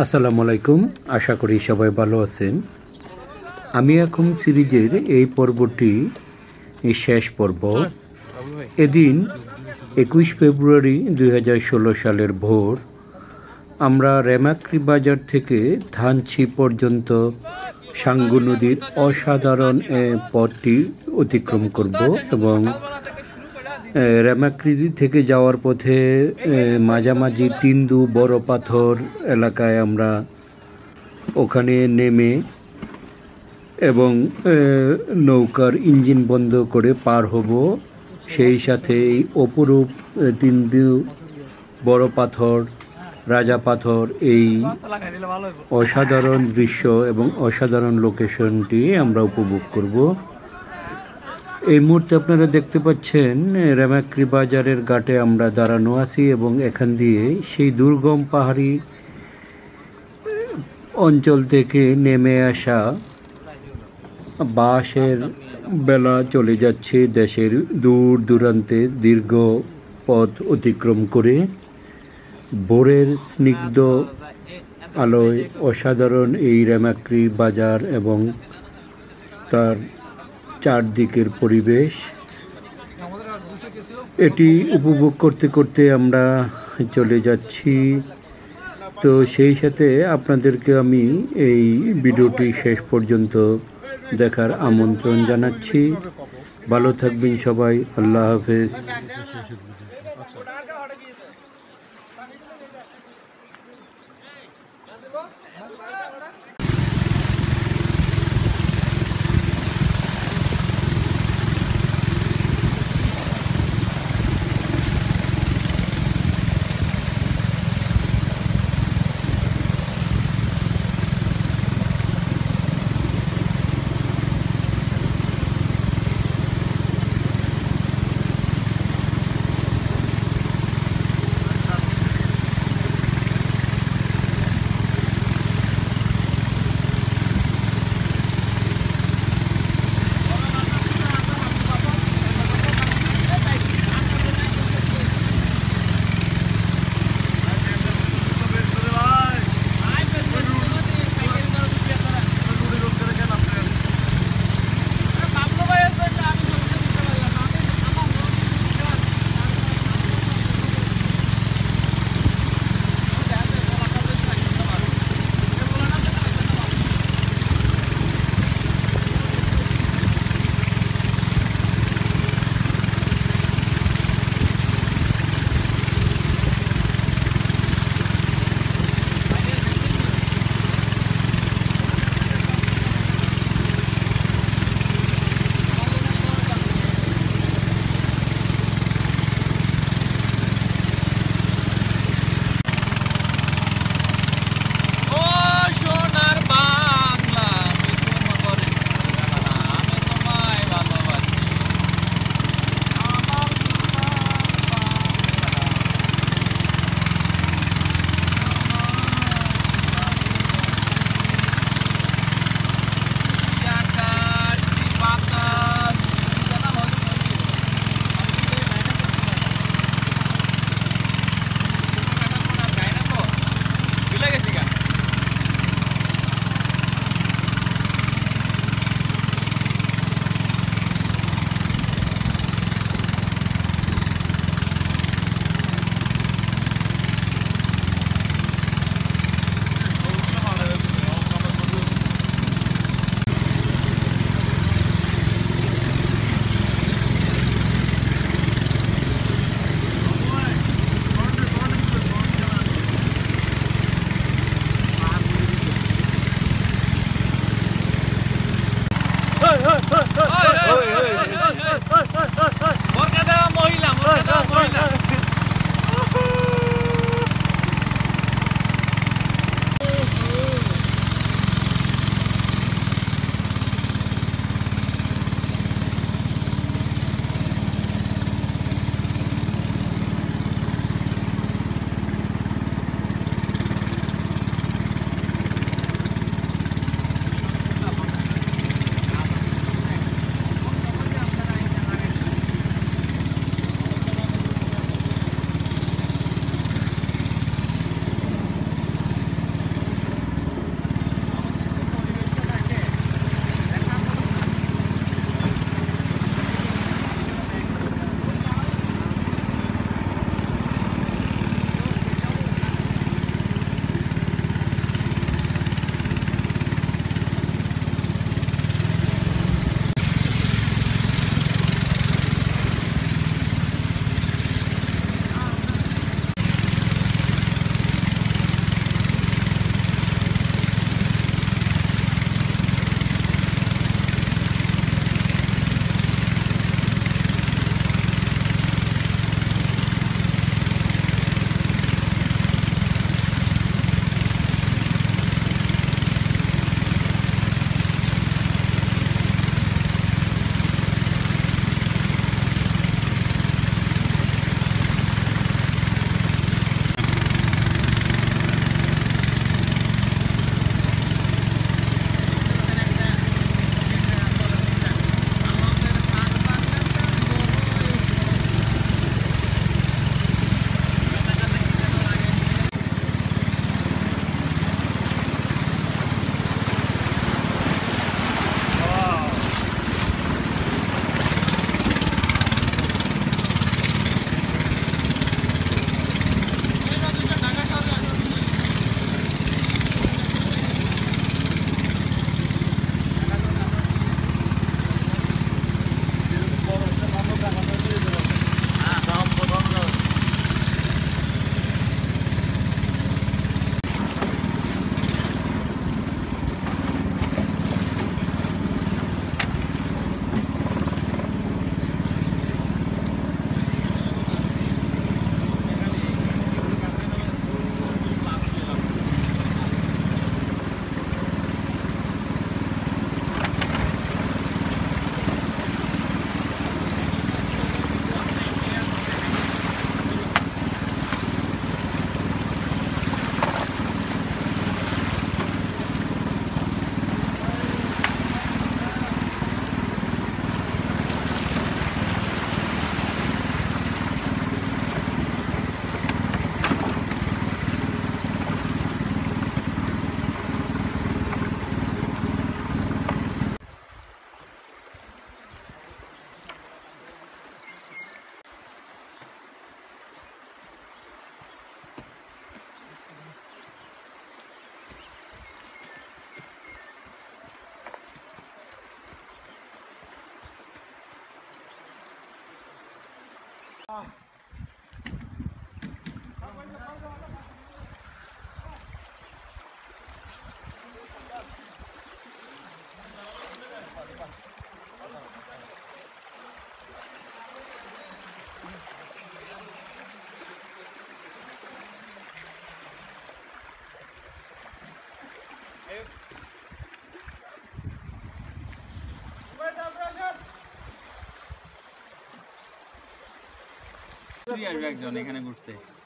আসসালামু আলাইকুম। আশা করি সবাই ভালো আছেন। আমি এখন সিরিজের এই পর্বটি শেষ পর্ব। এদিন 21 ফেব্রুয়ারি 2016 সালের ভোর আমরা রেমাক্রি বাজার থেকে থানচি পর্যন্ত সাঙ্গু নদীর অসাধারণ পথটি অতিক্রম করব এবং রেমাক্রি থেকে যাওয়ার পথে মাঝামাঝি তিন্দু বড় পাথর এলাকায় আমরা ওখানে নেমে এবং নৌকার ইঞ্জিন বন্ধ করে পার হব। সেই সাথে এই অপরূপ তিন্দু বড় পাথর, রাজা পাথর, এই অসাধারণ দৃশ্য এবং অসাধারণ লোকেশনটি আমরা উপভোগ করব। এই মুহূর্তে আপনারা দেখতে পাচ্ছেন রেমাক্রি বাজারের ঘাটে আমরা দাঁড়ানো আছি এবং এখান দিয়ে সেই দুর্গম পাহাড়ি অঞ্চল থেকে নেমে আসা বাসের বেলা চলে যাচ্ছে দেশের দূর দূরান্তে দীর্ঘ পথ অতিক্রম করে। ভোরের স্নিগ্ধ আলোয় অসাধারণ এই রেমাক্রি বাজার এবং তার চারদিকের পরিবেশ, এটি উপভোগ করতে করতে আমরা চলে যাচ্ছি। তো সেই সাথে আপনাদেরকে আমি এই ভিডিওটি শেষ পর্যন্ত দেখার আমন্ত্রণ জানাচ্ছি। ভালো থাকবেন সবাই। আল্লাহ হাফেজ।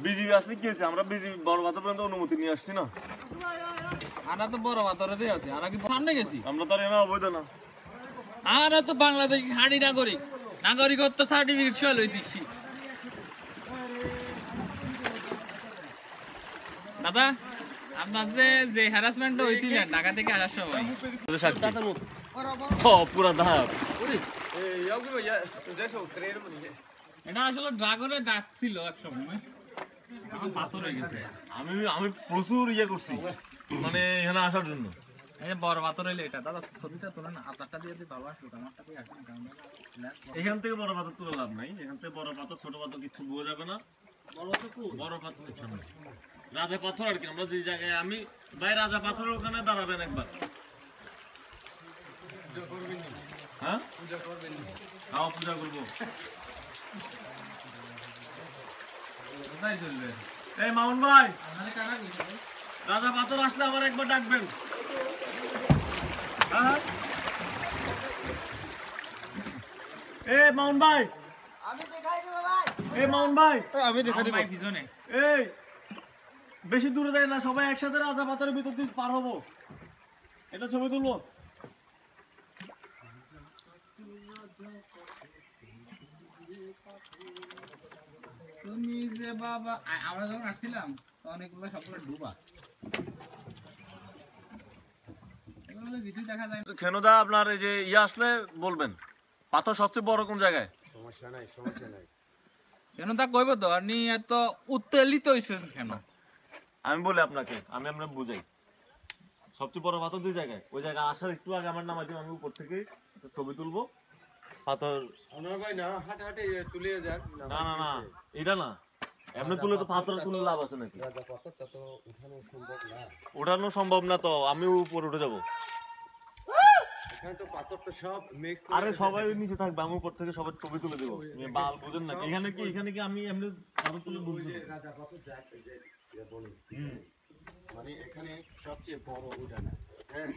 বিজিবি আসলে কি হয়েছে? আমরা বিজিবি বড় বাজার পর্যন্ত অনুমতি নিয়ে আসছি না। আমরা তো বড় বাজারে দিয়ে আছি, আমরা কি সামনে গেছি? আমরা তো আর এনা অবৈধ না। আমরা তো বাংলাদেশ হাঁড়ি নাগরিক, নাগরিকত্ব সার্টিফিকেট সহ লইছি। দাদা, আপনার যে হ্যারাসমেন্ট হয়েছিল ঢাকা থেকে আসার সময়, পুরা ধাপ এটা আসলে ড্রাগনের দাগ ছিল এক সময়, এখন পাথর হয়ে গেছে। আমি প্রচুর ইয়ে করছি মানে এখানে আসার জন্য। এই বড় পাথর হইলে এটা দাদা ছবিটা তোলেন, আপনারটা দিয়ে দিই ভালো আসলো, আমারটা দিয়ে আসেন। এখান থেকে বড় পাথর তুলে লাভ নাই, এখান থেকে বড় পাথর ছোট পাথর কিছু বোঝা যাবে না। বড় পাথর সামনে রাজা পাথর আর কি। আমরা যে জায়গায় আমি ভাই রাজা পাথরের ওখানে দাঁড়াবেন একবার। হ্যাঁ পূজা করবেন? হ্যাঁ পূজা করবো। এই মামুন ভাই, রাজা পাথর আসলে আমার একবার ডাকবেন। এই মামুন ভাই, আমি দেখাই দেব ভাই। এই মামুন ভাই, আমি দেখাই দেব। পিছনে এই বেশি দূরে যায় না, সবাই একসাথে রাজা পাথরের ভিতর দিয়ে পার হবো। এটা ছবি তুলবো। তুমি যে বাবা, আমরা যখন আসছিলাম তখন এগুলো সবগুলো ডুবা, এগুলো তো কিছুই দেখা যায় না। খেনুদা আপনার এই যে ইয়ে আসলে বলবেন পাথর সবচেয়ে বড় কোন জায়গায়? সমস্যা নাই, সমস্যা নাই। কেন তা কইব তো, আপনি এত উত্তেলিত হইছেন কেন? আমি বলি আপনাকে, আমি আপনাকে বুঝাই। সবচেয়ে বড় পাথর দুই জায়গায়, ওই জায়গায় আসার একটু আগে আমার নাম আছে, আমি উপর থেকে একটা ছবি তুলবো। পাথর আপনার ভাই না হাঁটে হাঁটে তুলে যান। না না না, এটা না, এমনি তুলে তো পাথর তুলে লাভ আছে নাকি? রাজা পাথরটা তো উঠানো সম্ভব না। ওঠানো সম্ভব না তো আমি উপরে উঠে যাবো। এখানে তো পাথর তো সব মিক্স করে। আরে সবাই নিচে থাকবে, আমি উপর থেকে সবাই ছবি তুলে দেবো। বাল বুঝেন না? এখানে কি আমি এমনি পাথর তুলে বুঝবো? রাজা পাথর যে বলি, মানে এখানে সবচেয়ে বড় উঠানা। হ্যাঁ,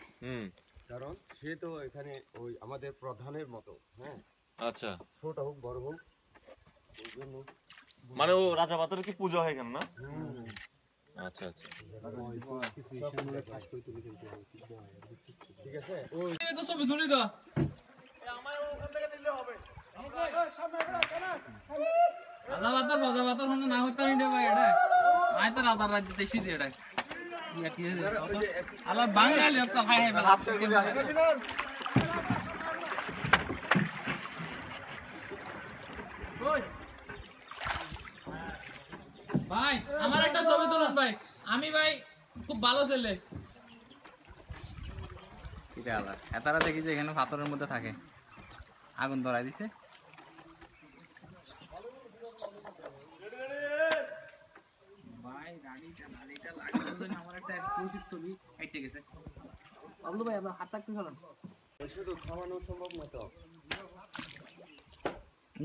কারণ সে তো এখানে ওই আমাদের প্রধানের মতো। হ্যাঁ, আচ্ছা, ছোট হোক বড় হোক, ওই জন্য মানে ও রাজা পাথরের কি পূজা হয় কেন না? আচ্ছা আচ্ছা, ঠিক আছে। এই তো ছবি তুলি দাও। রাজা বাতার হন না হইতা নিতে ভাই, এটা আই তো রাজার রাজ্য দেশি দিয়ে এটা কি আছে আলা বাঙালি তো খাই হয় ভাই। আমার একটা ছবি তুলুন ভাই, আমি ভাই খুব ভালো ছেলে। এতারা দেখি যে এখানে পাথরের মধ্যে থাকে, আগুন ধরাই দিছে। ভাই গাড়িটা লাগবে, আমার একটা এক্সক্লুসিভ ছবি হেঁটে গেছে। বাবলু ভাই আপনার হাতটা একটু চলেন, শুধু খাওয়ানো সম্ভব না তো।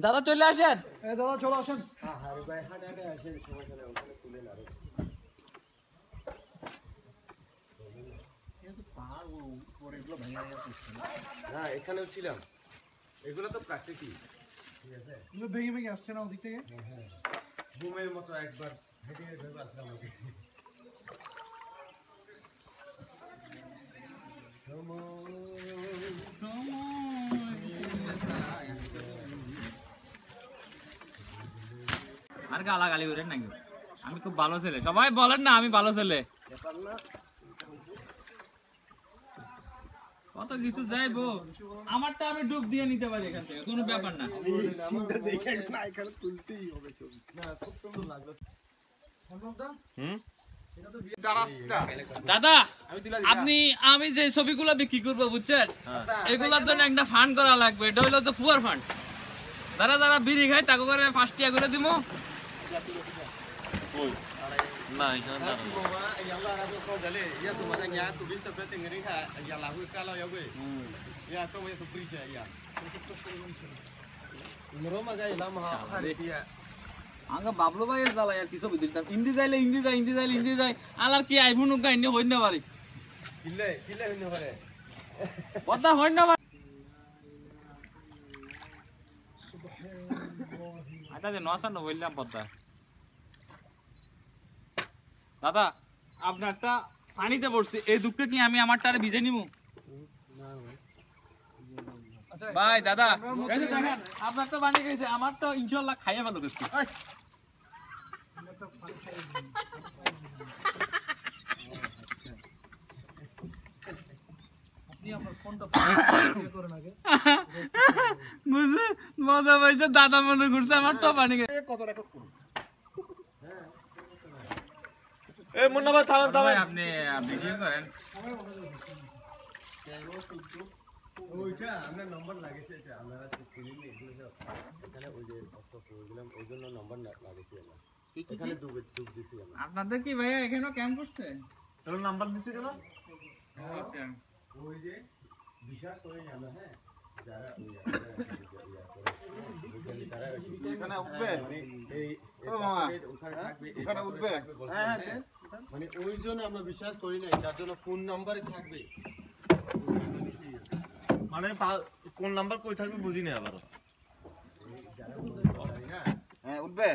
দাদা চলে আসেন। দাদা চলো আসেন। হ্যাঁ হ্যাঁ ভাই, হাঁটে হাঁটে আসেন, সমস্যা নেই, ওখানে তুলে না। না এখানেও ছিলাম, এগুলো তো প্রাকৃতিক। ঠিক আছে, এগুলো ভেঙে ভেঙে আসছে না ওদিক থেকে। হ্যাঁ, ঘুমের মতো একবার হেঁটে ভেবে আসলাম ওকে। আর গালাগালি করেন নাকি? আমি খুব ভালো ছেলে, সবাই বলেন না আমি ভালো ছেলে। কত কিছু যাইবো, আমারটা আমি ডুব দিয়ে নিতে পারি এখান থেকে, কোনো ব্যাপার না। দাদা আপনি, আমি যে ছবিগুলো বিক্রি করবো বুঝছেন, এগুলোর জন্য একটা ফান্ড করা লাগবে। এটা হলো তো ফুয়ার ফান্ড। যারা যারা বিড়ি খায় তাকে করে 5 টাকা করে দিমু কই না এখানে দাঁড়ানো Mama, yang lah aku kau jale, ya tu macam ya tu bisa seperti ini kan, ya lah aku kalau ya gue, ya aku mau tu pergi ya. Meroma gaya lama hari dia. আঙ্গা Bablu ভাইয়ের জ্বালা আর কিছু বুঝিতাম ইন্দি যাইলে ইন্দি যায় আলার কি iPhone উকা ইন্দি হইন না পারি Kile ini hore. কথা হইন না পারি আটা যে নসান হইলাম পদ্মা দাদা আপনারটা পানিতে পড়ছে এই দুঃখে কি আমি আমারটারে ভিজে নিমু ভাই দাদা এই যে দেখেন আপনার তো পানি গেছে আমার তো ইনশাআল্লাহ খাইয়া ভালো গেছে মজা পাইছে দাদা মনে করছে আমার তো পানি গেছে এ মুন্না ভাই থামেন আপনি ভিডিও করেন ওইটা আমরা নাম্বার লাগিয়েছি এটা আমরা চিনি নি এখানে ওই যে কষ্ট প্রবলেম ওই জন্য নাম্বার লাগিয়েছি আমরা এখানে ডুব দিছি আমরা আপনাদের কি ভাইয়া এখানেও ক্যাম্প করছে তোর নাম্বার দিছে কেন ওই যে বিশ্বাস করে আমরা হ্যাঁ যারা তারা এখানে উঠবে এই ও মামা ওখানে থাকবে এখানে উঠবে হ্যাঁ মানে ওই জন্য আমরা বিশ্বাস করি না তার জন্য ফোন নাম্বারই থাকবে মানে কোন নাম্বার কই থাকবে বুঝি না আবার যারা হ্যাঁ উঠবে